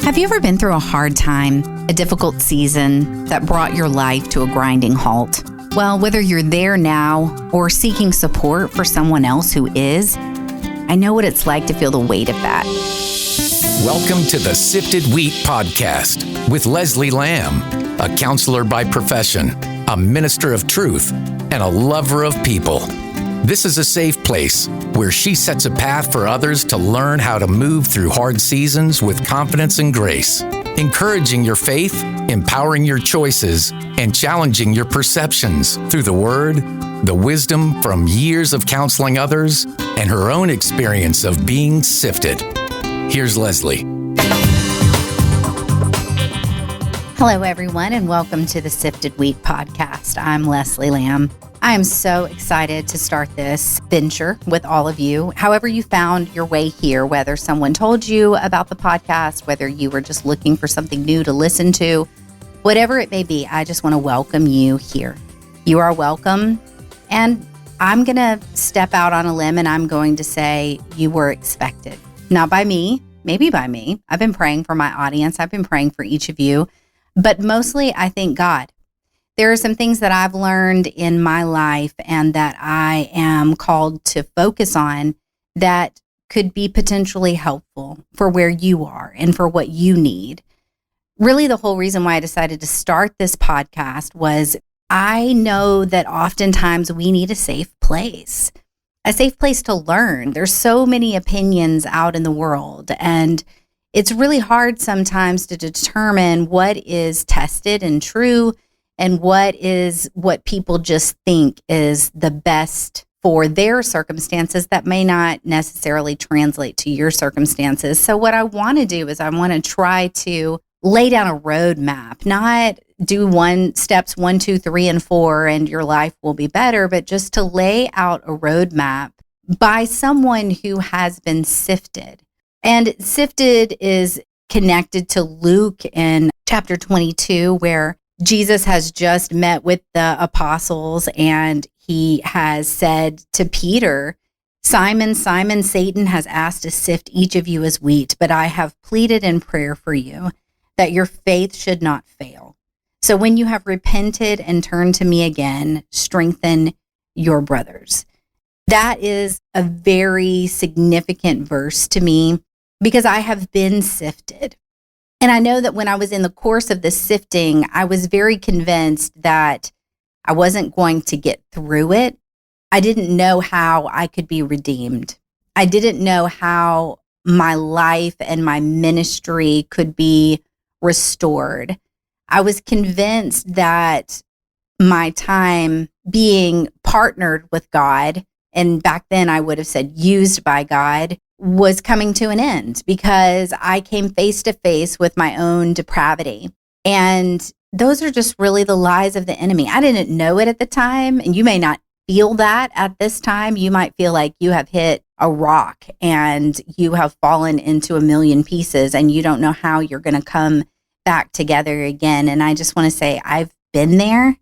Have you ever been through a hard time, a difficult season that brought your life to a grinding halt? Well, whether you're there now or seeking support for someone else who is, I know what it's like to feel the weight of that. Welcome to the Sifted Wheat podcast with Leslie Lamb, a counselor by profession, a minister of truth, and a lover of people. This is a safe place where she sets a path for others to learn how to move through hard seasons with confidence and grace, encouraging your faith, empowering your choices, and challenging your perceptions through the word, the wisdom from years of counseling others, and her own experience of being sifted. Here's Leslie. Hello, everyone, and welcome to the Sifted Wheat podcast. I'm Leslie Lamb. I am so excited to start this venture with all of you. However you found your way here, whether someone told you about the podcast, whether you were just looking for something new to listen to, whatever it may be, I just want to welcome you here. You are welcome. And I'm going to step out on a limb and I'm going to say you were expected. Not by me, maybe by me. I've been praying for my audience. I've been praying for each of you. But mostly, I thank God. There are some things that I've learned in my life and that I am called to focus on that could be potentially helpful for where you are and for what you need. Really, the whole reason why I decided to start this podcast was I know that oftentimes we need a safe place to learn. There's so many opinions out in the world, and it's really hard sometimes to determine what is tested and true and what people just think is the best for their circumstances that may not necessarily translate to your circumstances. So what I want to do is I want to try to lay down a roadmap, not do steps 1, 2, 3, and 4, and your life will be better, but just to lay out a roadmap by someone who has been sifted. And sifted is connected to Luke in chapter 22, where Jesus has just met with the apostles and he has said to Peter, "Simon, Simon, Satan has asked to sift each of you as wheat, but I have pleaded in prayer for you that your faith should not fail. So when you have repented and turned to me again, strengthen your brothers." That is a very significant verse to me because I have been sifted. And I know that when I was in the course of the sifting, I was very convinced that I wasn't going to get through it. I didn't know how I could be redeemed. I didn't know how my life and my ministry could be restored. I was convinced that my time being partnered with God, and back then I would have said used by God, was coming to an end because I came face to face with my own depravity. And those are just really the lies of the enemy. I didn't know it at the time, and you may not feel that at this time. You might feel like you have hit a rock and you have fallen into a million pieces and you don't know how you're going to come back together again. And I just want to say I've been there,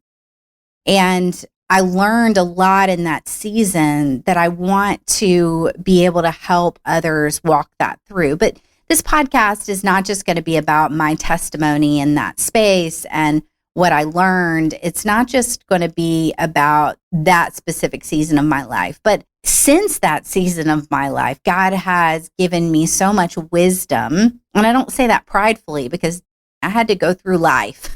and I learned a lot in that season that I want to be able to help others walk that through. But this podcast is not just going to be about my testimony in that space and what I learned. It's not just going to be about that specific season of my life. But since that season of my life, God has given me so much wisdom. And I don't say that pridefully because I had to go through life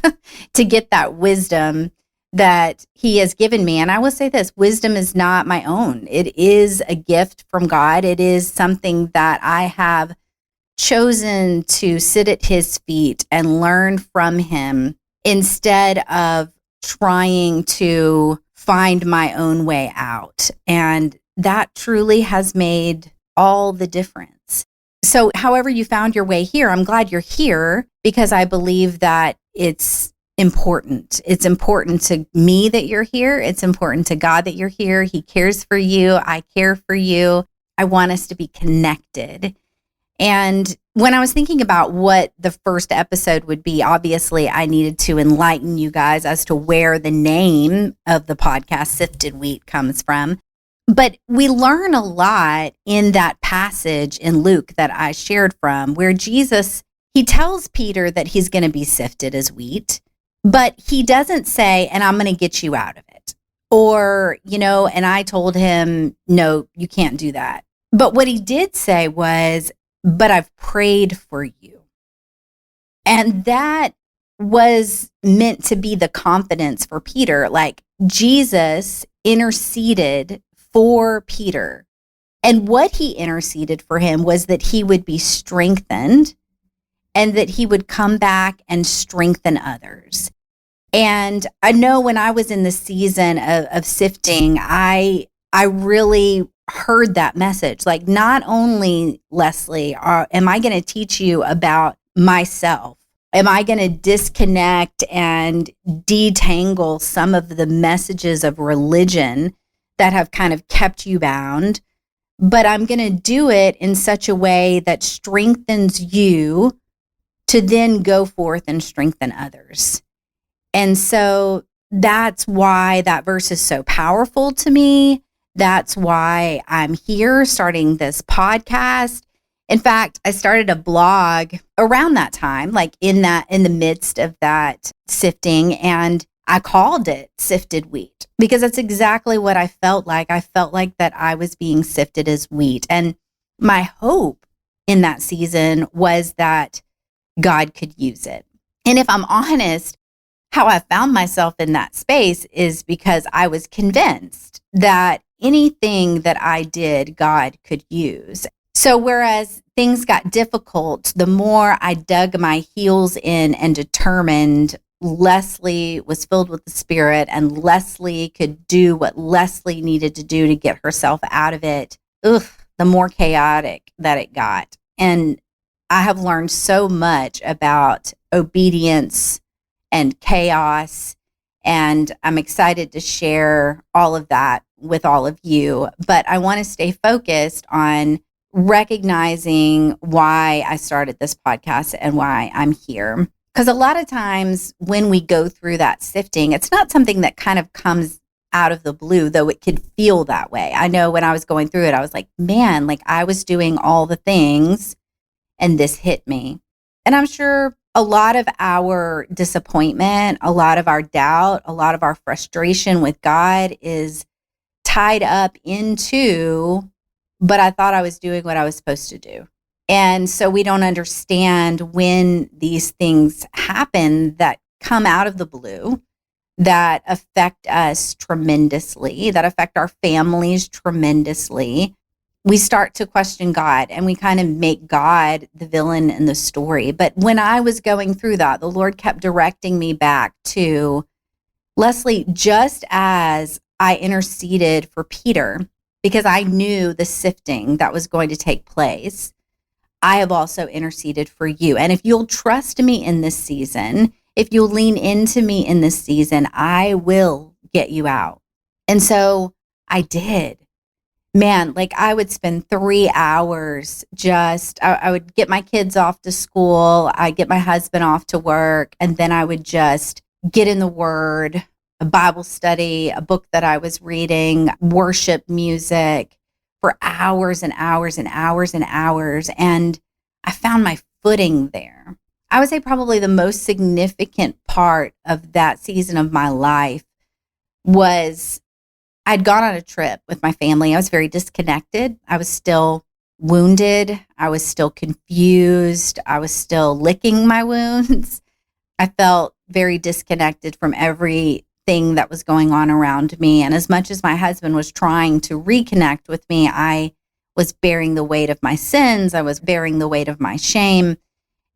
to get that wisdom that he has given me. And I will say this, wisdom is not my own. It is a gift from God. It is something that I have chosen to sit at his feet and learn from him instead of trying to find my own way out. And that truly has made all the difference. So however you found your way here, I'm glad you're here because I believe that it's important. It's important to me that you're here. It's important to God that you're here. He cares for you. I care for you. I want us to be connected. And when I was thinking about what the first episode would be, obviously I needed to enlighten you guys as to where the name of the podcast, Sifted Wheat, comes from. But we learn a lot in that passage in Luke that I shared from, where Jesus he tells Peter that he's going to be sifted as wheat, but he doesn't say, and I'm going to get you out of it. Or, and I told him, no, you can't do that. But what he did say was, but I've prayed for you. And that was meant to be the confidence for Peter. Like, Jesus interceded for Peter. And what he interceded for him was that he would be strengthened and that he would come back and strengthen others. And I know when I was in the season of sifting, I really heard that message. Like, not only, Leslie, am I going to teach you about myself? Am I going to disconnect and detangle some of the messages of religion that have kind of kept you bound? But I'm going to do it in such a way that strengthens you to then go forth and strengthen others. And so that's why that verse is so powerful to me. That's why I'm here starting this podcast. In fact, I started a blog around that time, like in the midst of that sifting, and I called it Sifted Wheat because that's exactly what I felt like. I felt like that I was being sifted as wheat. And my hope in that season was that God could use it. And if I'm honest, how I found myself in that space is because I was convinced that anything that I did, God could use. So whereas things got difficult, the more I dug my heels in and determined Leslie was filled with the Spirit and Leslie could do what Leslie needed to do to get herself out of it, the more chaotic that it got. And I have learned so much about obedience and chaos, and I'm excited to share all of that with all of you. But I want to stay focused on recognizing why I started this podcast and why I'm here. Because a lot of times when we go through that sifting, it's not something that kind of comes out of the blue, though it could feel that way. I know when I was going through it, I was like, man, like I was doing all the things and this hit me. And I'm sure a lot of our disappointment, a lot of our doubt, a lot of our frustration with God is tied up into, but I thought I was doing what I was supposed to do. And so we don't understand when these things happen that come out of the blue, that affect us tremendously, that affect our families tremendously. We start to question God and we kind of make God the villain in the story. But when I was going through that, the Lord kept directing me back to, Leslie, just as I interceded for Peter, because I knew the sifting that was going to take place, I have also interceded for you. And if you'll trust me in this season, if you'll lean into me in this season, I will get you out. And so I did. Man, like I would spend 3 hours I would get my kids off to school, I'd get my husband off to work, and then I would just get in the Word, a Bible study, a book that I was reading, worship music for hours and hours and hours and hours. And I found my footing there. I would say probably the most significant part of that season of my life was I'd gone on a trip with my family. I was very disconnected. I was still wounded. I was still confused. I was still licking my wounds. I felt very disconnected from everything that was going on around me. And as much as my husband was trying to reconnect with me, I was bearing the weight of my sins. I was bearing the weight of my shame.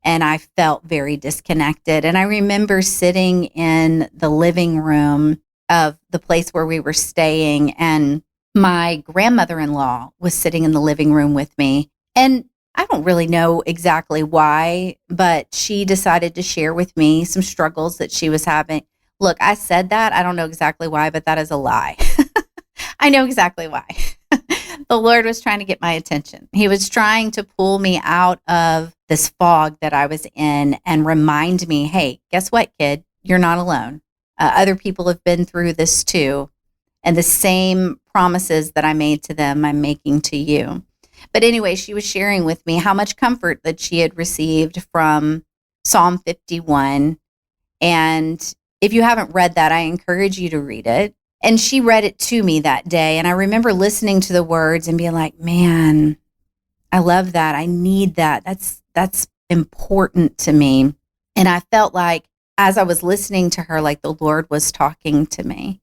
And I felt very disconnected. And I remember sitting in the living room of the place where we were staying, and my grandmother-in-law was sitting in the living room with me. And I don't really know exactly why, but she decided to share with me some struggles that she was having. Look, I said that. I don't know exactly why, but that is a lie. I know exactly why. The Lord was trying to get my attention. He was trying to pull me out of this fog that I was in and remind me, hey, guess what, kid? You're not alone. Other people have been through this too. And the same promises that I made to them, I'm making to you. But anyway, she was sharing with me how much comfort that she had received from Psalm 51. And if you haven't read that, I encourage you to read it. And she read it to me that day. And I remember listening to the words and being like, man, I love that. I need that. That's important to me. And I felt like as I was listening to her, like the Lord was talking to me.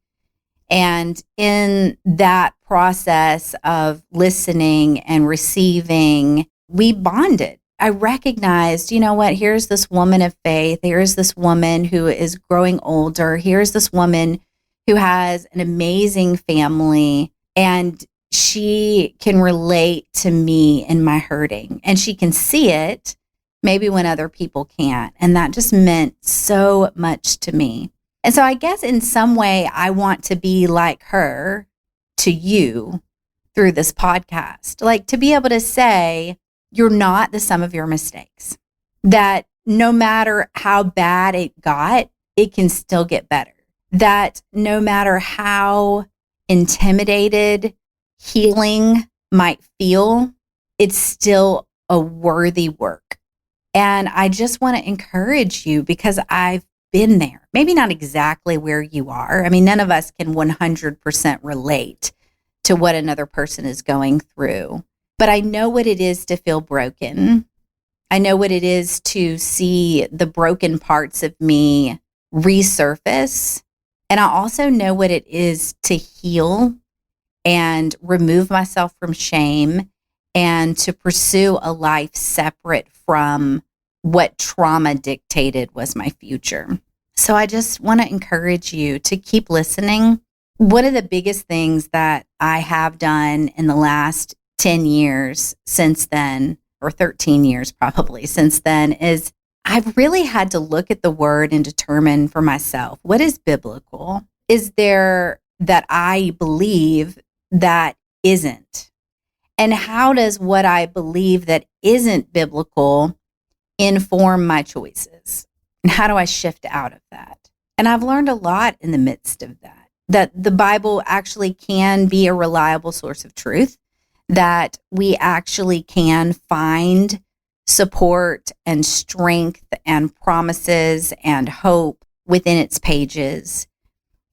And in that process of listening and receiving, we bonded. I recognized, you know what, here's this woman of faith. Here's this woman who is growing older. Here's this woman who has an amazing family, and she can relate to me in my hurting, and she can see it maybe when other people can't. And that just meant so much to me. And so I guess in some way, I want to be like her to you through this podcast, like to be able to say, you're not the sum of your mistakes, that no matter how bad it got, it can still get better. That no matter how intimidated healing might feel, it's still a worthy work. And I just want to encourage you because I've been there. Maybe not exactly where you are. I mean, none of us can 100% relate to what another person is going through. But I know what it is to feel broken. I know what it is to see the broken parts of me resurface. And I also know what it is to heal and remove myself from shame and to pursue a life separate from what trauma dictated was my future. So I just want to encourage you to keep listening. One of the biggest things that I have done in the last 10 years since then, or 13 years probably since then, is I've really had to look at the word and determine for myself, what is biblical? Is there that I believe that isn't? And how does what I believe that isn't biblical inform my choices? And how do I shift out of that? And I've learned a lot in the midst of that the Bible actually can be a reliable source of truth, that we actually can find support and strength and promises and hope within its pages.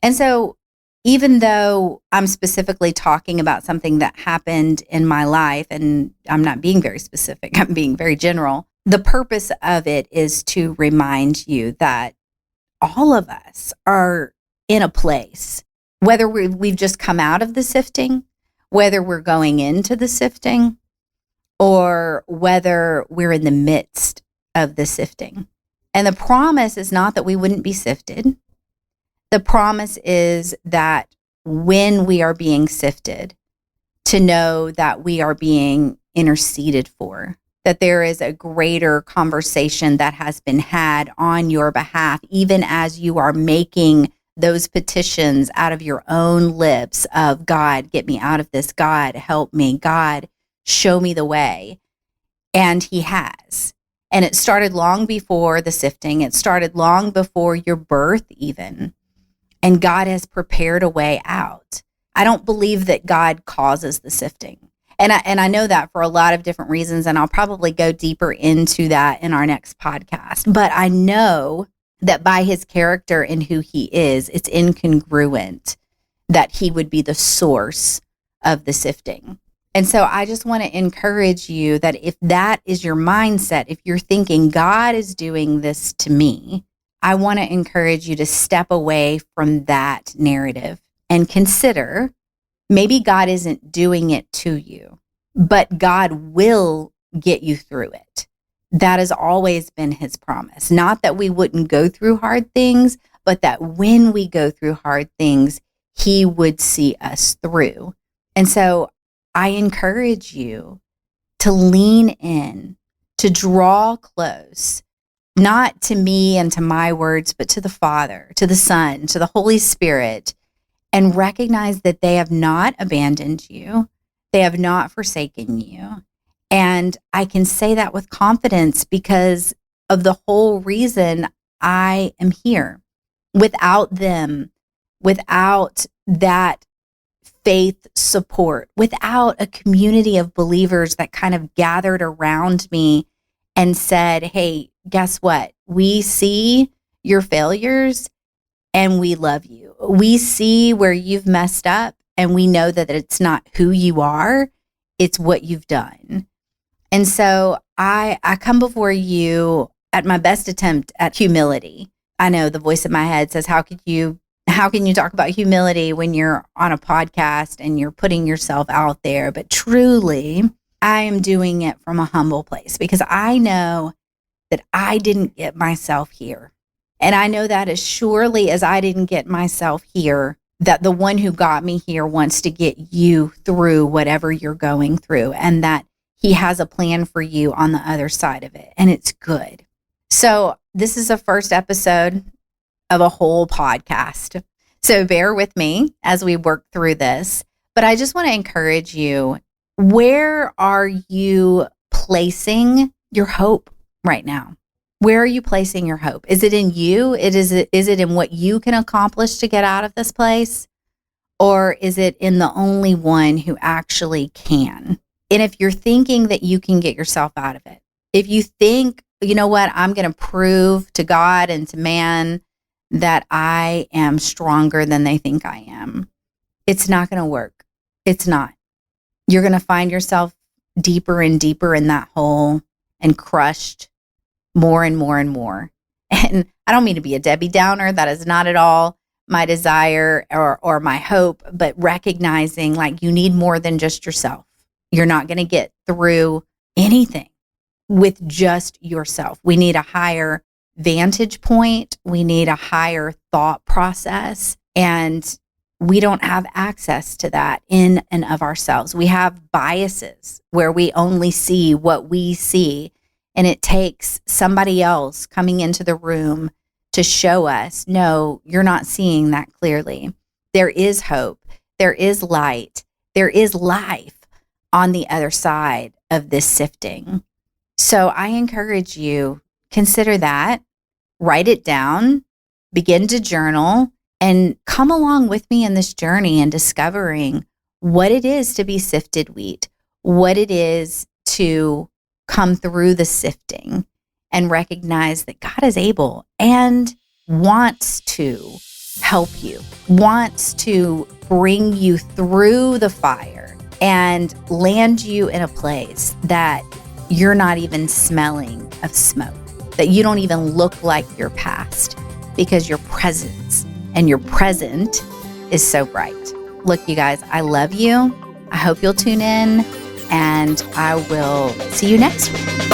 And so even though I'm specifically talking about something that happened in my life, and I'm not being very specific, I'm being very general, the purpose of it is to remind you that all of us are in a place, whether we've just come out of the sifting, whether we're going into the sifting, or whether we're in the midst of the sifting. And the promise is not that we wouldn't be sifted. The promise is that when we are being sifted, to know that we are being interceded for, that there is a greater conversation that has been had on your behalf, even as you are making those petitions out of your own lips of, God, get me out of this. God, help me. God, show me the way. And he has. And it started long before the sifting. It started long before your birth even. And God has prepared a way out. I don't believe that God causes the sifting. And I know that for a lot of different reasons, and I'll probably go deeper into that in our next podcast. But I know that by his character and who he is, it's incongruent that he would be the source of the sifting. And so I just want to encourage you that if that is your mindset, if you're thinking God is doing this to me, I want to encourage you to step away from that narrative and consider maybe God isn't doing it to you, but God will get you through it. That has always been his promise. Not that we wouldn't go through hard things, but that when we go through hard things, he would see us through. And so I encourage you to lean in, to draw close, not to me and to my words, but to the Father, to the Son, to the Holy Spirit, and recognize that they have not abandoned you. They have not forsaken you. And I can say that with confidence because of the whole reason I am here. Without them, without that faith support, without a community of believers that kind of gathered around me and said, hey, guess what? We see your failures and we love you. We see where you've messed up and we know that it's not who you are, it's what you've done. And so I come before you at my best attempt at humility. I know the voice in my head says, how can you talk about humility when you're on a podcast and you're putting yourself out there? But truly, I am doing it from a humble place because I know that I didn't get myself here. And I know that as surely as I didn't get myself here, that the one who got me here wants to get you through whatever you're going through, and that he has a plan for you on the other side of it. And it's good. So this is the first episode of a whole podcast. So bear with me as we work through this. But I just want to encourage you, where are you placing your hope right now? Where are you placing your hope? Is it in you? Is it in what you can accomplish to get out of this place? Or is it in the only one who actually can? And if you're thinking that you can get yourself out of it, if you think, you know what, I'm going to prove to God and to man that I am stronger than they think I am, it's not going to work. It's not. You're going to find yourself deeper and deeper in that hole and crushed more and more and more. And I don't mean to be a Debbie Downer. That is not at all my desire or my hope, but recognizing like you need more than just yourself. You're not going to get through anything with just yourself. We need a higher vantage point. We need a higher thought process. And we don't have access to that in and of ourselves. We have biases where we only see what we see. And it takes somebody else coming into the room to show us, no, you're not seeing that clearly. There is hope. There is light. There is life on the other side of this sifting. So I encourage you, consider that, write it down, begin to journal, and come along with me in this journey and discovering what it is to be sifted wheat, what it is to come through the sifting, and recognize that God is able and wants to help you, wants to bring you through the fire and land you in a place that you're not even smelling of smoke, that you don't even look like your past, because your presence and your present is so bright. Look, you guys, I love you. I hope you'll tune in, and I will see you next week.